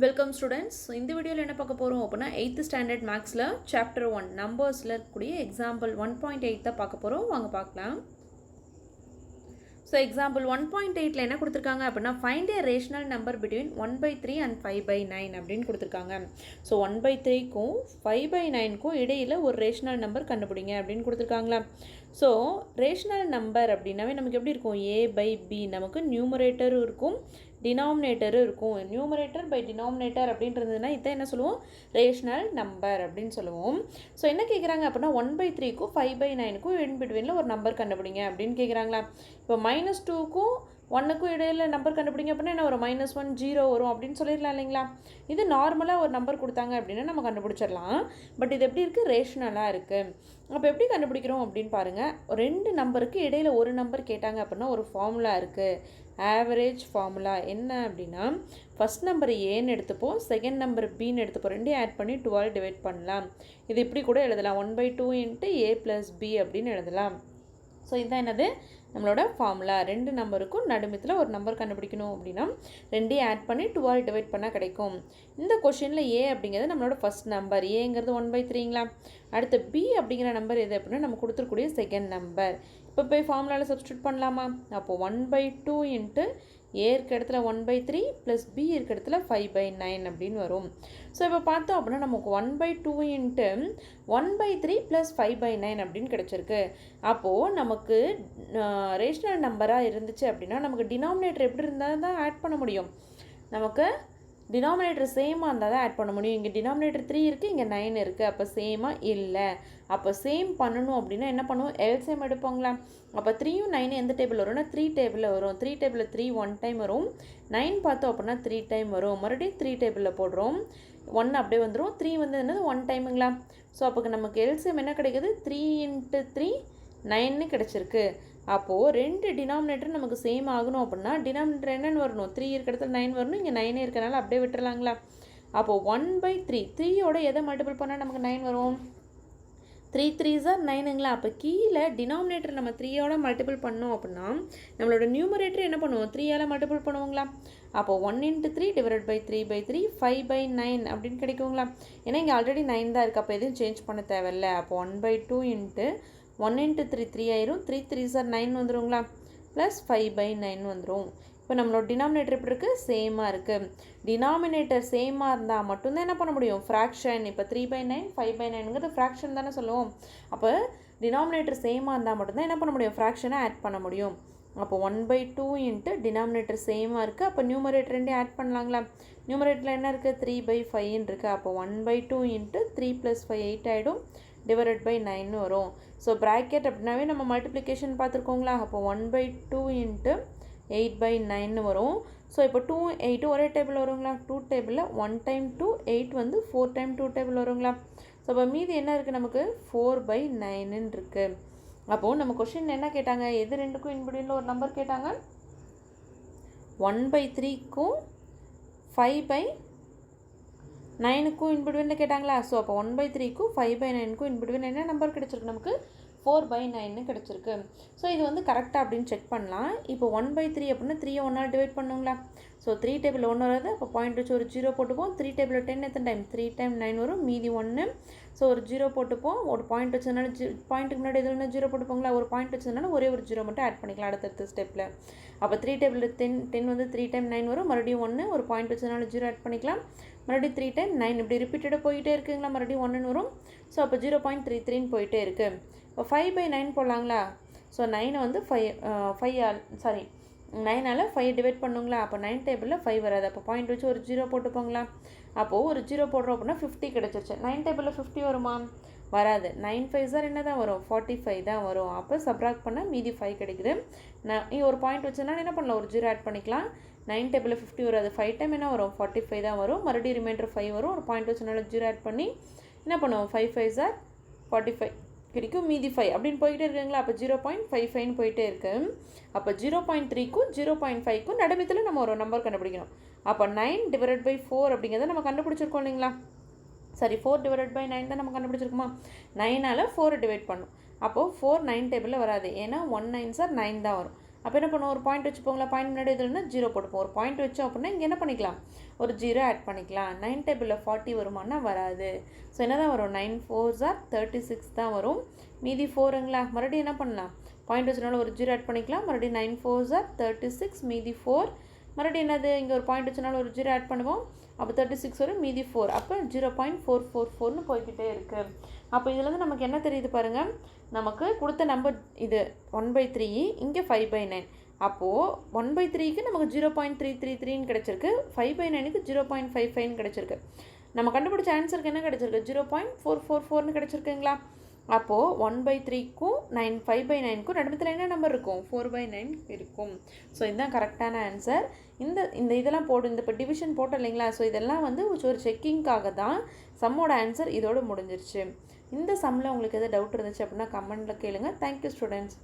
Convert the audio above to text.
Welcome students. இந்த வீடியோவில் என்ன பார்க்க போகிறோம் அப்படின்னா 8th ஸ்டாண்டர்ட் மேக்ஸில் சாப்டர் 1 நம்பர்ஸில் இருக்கக்கூடிய எக்ஸாம்பிள் 1.8 தான் பார்க்க போகிறோம். வாங்க பார்க்கலாம். ஸோ எக்ஸாம்பிள் 1.8ல என்ன கொடுத்துருக்காங்க அப்படின்னா find A rational number between 1/3 and 5/9 அப்படின்னு கொடுத்துருக்காங்க. ஸோ 1/3க்கும் 5/9க்கும் இடையில் ஒரு ரேஷனல் நம்பர் கண்டுபிடிங்க அப்படின்னு கொடுத்துருக்காங்களா. ஸோ ரேஷனல் நம்பர் அப்படின்னாவே நமக்கு எப்படி இருக்கும், a/b நமக்கு நியூமரேட்டரும் இருக்கும் டினாமினேட்டரும் இருக்கும். நியூமரேட்டர் பை டினாமினேட்டர் அப்படின்றதுனா இதை என்ன சொல்லுவோம், ரேஷனல் நம்பர் அப்படின்னு சொல்லுவோம். ஸோ என்ன கேட்குறாங்க அப்படின்னா 1/3க்கும் 5/9க்கும் இன் பிட்வீனில் ஒரு நம்பர் கண்டுபிடிங்க அப்படின்னு கேட்குறாங்களா. இப்போ -2க்கும் 1க்கும் இடையில் நம்பர் கண்டுபிடிங்க அப்படின்னா என்ன வரும், -1 0 வரும் அப்படின்னு சொல்லிடலாம் இல்லைங்களா. இது நார்மலாக ஒரு நம்பர் கொடுத்தாங்க அப்படின்னா நம்ம கண்டுபிடிச்சிடலாம். பட் இது எப்படி இருக்குது, ரேஷனலாக இருக்குது. அப்போ எப்படி கண்டுபிடிக்கிறோம் அப்படின்னு பாருங்கள். 2 நம்பருக்கு இடையில் ஒரு நம்பர் கேட்டாங்க அப்படின்னா ஒரு ஃபார்முலா இருக்குது, ஆவரேஜ் ஃபார்முலா. என்ன அப்படின்னா ஃபஸ்ட் நம்பர் ஏன்னு எடுத்துப்போம், செகண்ட் நம்பர் பின்னு எடுத்துப்போம், ரெண்டையும் ஆட் பண்ணி 12 டிவைட் பண்ணலாம். இது இப்படி கூட எழுதலாம், 1/2 × a + b அப்படின்னு எழுதலாம். ஸோ இதுதான் என்னது, நம்மளோட ஃபார்முலா. 2 நம்பருக்கும் நடுமத்தில் ஒரு நம்பர் கண்டுபிடிக்கணும் அப்படின்னா ரெண்டையும் ஆட் பண்ணி 12 டிவைட் பண்ணால் கிடைக்கும். இந்த கொஷினில் ஏ அப்படிங்கிறது நம்மளோட ஃபஸ்ட் நம்பர், ஏங்கிறது 1/3ங்களா. அடுத்து பி அப்படிங்கிற நம்பர் எது அப்படின்னா நம்ம கொடுத்துருக்கூடிய செகண்ட் நம்பர். இப்போ போய் ஃபார்முலாவில் சப்ஸ்டியூட் பண்ணலாமா. அப்போது 1/2 × ஏ இருக்க இடத்துல 1/3 + b இருக்க இடத்துல 5/9 அப்படின்னு வரும். ஸோ இப்போ பார்த்தோம் அப்படின்னா நமக்கு 1/2 × 1/3 + 5/9 அப்படின்னு கிடச்சிருக்கு. அப்போது நமக்கு ரேஷனல் நம்பராக இருந்துச்சு அப்படின்னா நமக்கு டினாமினேட்டர் எப்படி இருந்தால் தான் ஆட் பண்ண முடியும். நமக்கு டினாமினேட்டர் சேமாக இருந்தால் தான் ஆட் பண்ண முடியும். இங்கே டினாமினேட்டர் 3 இருக்குது, இங்கே 9 இருக்குது. அப்போ சேமாக இல்லை. அப்போ சேம் பண்ணணும் அப்படின்னா என்ன பண்ணுவோம், எல்சிஎம் எடுப்போங்களா. அப்போ 3யும் 9 எந்த டேபிள் வரும்னா 3 டேபிளில் வரும். 3 டேபிளில் 3 1 டைம் வரும், 9 பார்த்தோம் அப்படின்னா 3 டைம் வரும். மறுபடியும் 3 டேபிளில் போடுறோம், 1 அப்படியே வந்துடும். 3 வந்து என்னது 1 டைமுங்களா. ஸோ அப்போ நமக்கு எல்சிஎம் என்ன கிடைக்குது, 3 × 3 9ன்னு கிடச்சிருக்கு. அப்போது 2 டினாமினேட்டர் நமக்கு சேம் ஆகணும் அப்படின்னா டினாமினேட்டர் என்னென்னு வரணும், 3 இருக்க இடத்துல 9 வரணும், இங்கே 9 இருக்கிறனால அப்படியே விட்டுறலாங்களா. அப்போது 1/3 3யோட எதை மல்டிபிள் பண்ணால் நமக்கு 9 வரும், 3 3s are 9ங்களா. அப்போ கீழே டினாமினேட்டர் நம்ம 3யோட மல்டிபிள் பண்ணோம் அப்படின்னா நம்மளோட நியூமரேட்டர் என்ன பண்ணுவோம், 3யால் மல்டிபிள் பண்ணுவோங்களா. அப்போது 1 × 3 / 3/3 5/9 அப்படின்னு கிடைக்குங்களா. ஏன்னா இங்கே ஆல்ரெடி 9 தான் இருக்குது, அப்போ எதுவும் சேஞ்ச் பண்ண தேவையில்லை. அப்போ 1/2 × 1 × 3 3 ஆயிரும், 3 3s are 9 வந்துருங்களா, ப்ளஸ் 5/9 வந்துடும். இப்போ நம்மளோட டினாமினேட்டர் எப்படி இருக்குது, சேமாக இருக்குது. டினாமினேட்டர் சேமாக இருந்தால் மட்டும்தான் என்ன பண்ண முடியும், ஃப்ராக்ஷன். இப்போ 3/9 5/9ங்கிறது ஃப்ராக்ஷன் தானே சொல்லுவோம். அப்போ டினாமினேட்டர் சேமாக இருந்தால் மட்டும்தான் என்ன பண்ண முடியும், ஃப்ராக்ஷனை ஆட் பண்ண முடியும். அப்போ 1/2 × டினாமினேட்டர் சேமாக இருக்குது. அப்போ நியூமரேட்டர் ரெண்டே ஆட் பண்ணலாங்களா. நியூமரேட்டரில் என்ன இருக்குது, 3/5ன்னு இருக்குது. அப்போ 1/2 × 3 + 5 8 ஆகிடும், டிவைடட் பை 9 வரும். ஸோ ப்ராக்கெட் அப்படின்னாவே நம்ம மல்டிப்ளிகேஷன் பார்த்துருக்கோங்களா. அப்போ 1/2 × 8/9 வரும். ஸோ இப்போ 2 8 ஒரே டேபிள் வருங்களா, 2 டேபிளில் 1 டைம் 2 8 வந்து 4 டைம் 2 டேபிள் வருங்களா. ஸோ அப்போ மீதி என்ன இருக்குது, நமக்கு 4/9ன்னு இருக்குது. அப்போது நம்ம கொஷின் என்ன கேட்டாங்க, எது ரெண்டுக்கும் இன்பிட்வீனில் ஒரு நம்பர் கேட்டாங்க, 1/3க்கும் 5/9க்கும் இன்பிட்வீனில் கேட்டாங்களா. ஸோ அப்போ 1/3க்கும் 5/9க்கும் இன்பிட்வீன் என்ன நம்பர் கிடச்சிருக்கு, நமக்கு 4/9ன்னு கிடச்சிருக்கு. ஸோ இது வந்து கரெக்டாக அப்படின்னு செக் பண்ணலாம். இப்போ 1/3 அப்படின்னா 3யை 1ஆல் டிவைட் பண்ணுங்களா. ஸோ 3 டேபிள் 1 வராது, அப்போ பாயிண்ட் வச்சு ஒரு 0 போட்டுப்போம். 3 டேபிள் 10 எத்தனை டைம், 3 டைம் 9 வரும், மீதி 1. ஸோ ஒரு 0 போட்டுப்போம். ஒரு பாயிண்ட் வச்சதுனால பாயிண்ட்டுக்கு முன்னாடி எதுவும் 0 போட்டுப்போங்களா. ஒரு பாயிண்ட் வச்சதுனால ஒரே ஒரு 0 மட்டும் ஆட் பண்ணிக்கலாம் அடுத்தடுத்த ஸ்டெப்பில். அப்போ 3 டேபிள் 10 வந்து 3 டைம் 9 வரும், மறுபடியும் 1, ஒரு பாயிண்ட் வச்சதுனால 0 ஆட் பண்ணிக்கலாம், மறுபடியும் 3 டைம் 9 இப்படி ரிப்பீட்டடாக போயிட்டே இருக்குங்களா, மறுபடியும் 1ன்னு வரும். ஸோ அப்போ 0.33ன்னு போயிட்டே இருக்குது. இப்போ 5/9 போடலாங்களா. ஸோ 9 வந்து 9ஆல் 5 டிவைட் பண்ணுங்களா. அப்போ 9 டேபிளில் 5 வராது, அப்போ பாயிண்ட் வச்சு ஒரு 0 போட்டுப்போங்களா. அப்போது ஒரு 0 போடுறோம் அப்படின்னா 50 கிடச்சிருச்சு. 9 டேபிளில் 50 வருமா, வராது. 9 5s என்ன தான் வரும், 45 தான் வரும். அப்போ சப்ராக்ட் பண்ணால் மீதி 5 கிடைக்குது. இங்கே ஒரு பாயிண்ட் வச்சதுனால என்ன பண்ணலாம், ஒரு 0 ஆட் பண்ணிக்கலாம். 9 டேபிளில் 50 வராது, 5 டைம் என்ன வரும், 45 தான் வரும். மறுபடியும் ரிமைண்டர் 5 வரும், ஒரு பாயிண்ட் வச்சதுனால 0 ஆட் பண்ணி என்ன பண்ணுவோம், 5 5s are 45 கிடைக்கும், மீதி 5 அப்படின்னு போயிட்டே இருக்குங்களா. அப்போ 0.55ன்னு போயிட்டே இருக்கு. அப்போ 0.3க்கும் 0.5க்கும் நடுமத்தில் நம்ம ஒரு நம்பர் கண்டுபிடிக்கணும். அப்போ 9 / 4 அப்படிங்கிறத நம்ம கண்டுபிடிச்சிருக்கோம் இல்லைங்களா. சரி, 4 / 9 தான் நம்ம கண்டுபிடிச்சிருக்குமா. 9ஆல் 4 டிவைட் பண்ணும். அப்போது 4 9 டேபிளில் வராது, ஏன்னா 1 9s are 9 தான் வரும். அப்போ என்ன பண்ணுவோம், ஒரு பாயிண்ட் வச்சுப்போங்களா, பாயிண்ட் முன்னாடி இதுலன்னா 0 போட்டுப்போம். ஒரு பாயிண்ட் வச்சோம் அப்படின்னா இங்கே என்ன பண்ணிக்கலாம், ஒரு 0 ஆட் பண்ணிக்கலாம். 9 டேபிளில் 40 வருமானா வராது. ஸோ என்ன தான் வரும், 9 4s are 36 தான் வரும். மீதி 4ங்களா, மறுபடியும் என்ன பண்ணலாம், பாயிண்ட் வச்சனால ஒரு 0 ஆட் பண்ணிக்கலாம். மறுபடியும் 9 4s are 36, மீதி 4. மறுபடியும் என்னது, இங்கே ஒரு பாயிண்ட் வச்சனால ஒரு 0 ஆட் பண்ணுவோம். அப்போ 36 வரும், மீதி 4. அப்போ 0.444ன்னு போய்கிட்டே இருக்குது. அப்போ இதுலேருந்து நமக்கு என்ன தெரியுது பாருங்கள், நமக்கு கொடுத்த நம்பர் இது 1/3, இங்கே 5/9. அப்போது 1/3க்கு நமக்கு 0.333ன்னு கிடச்சிருக்கு, 5/9க்கு 0.55ன்னு கிடச்சிருக்கு. நம்ம கண்டுபிடிச்ச ஆன்சருக்கு என்ன கிடச்சிருக்கு, 0.444ன்னு கிடச்சிருக்குங்களா. அப்போது 1/3க்கும் 5/9க்கும் ரெண்டுத்தில் என்ன நம்பர் இருக்கும், 4/9 இருக்கும். ஸோ இதுதான் கரெக்டான ஆன்சர். இந்த இதெல்லாம் போடும், இந்த இப்போ டிவிஷன் போட்டோம் இல்லைங்களா. ஸோ இதெல்லாம் வந்து ஒரு செக்கிங்காக தான். சம்மோட ஆன்சர் இதோடு முடிஞ்சிருச்சு. இந்த சம்மில் உங்களுக்கு எதாவது டவுட் இருந்துச்சு அப்படின்னா கமெண்ட்டில் கேளுங்க. Thank you students.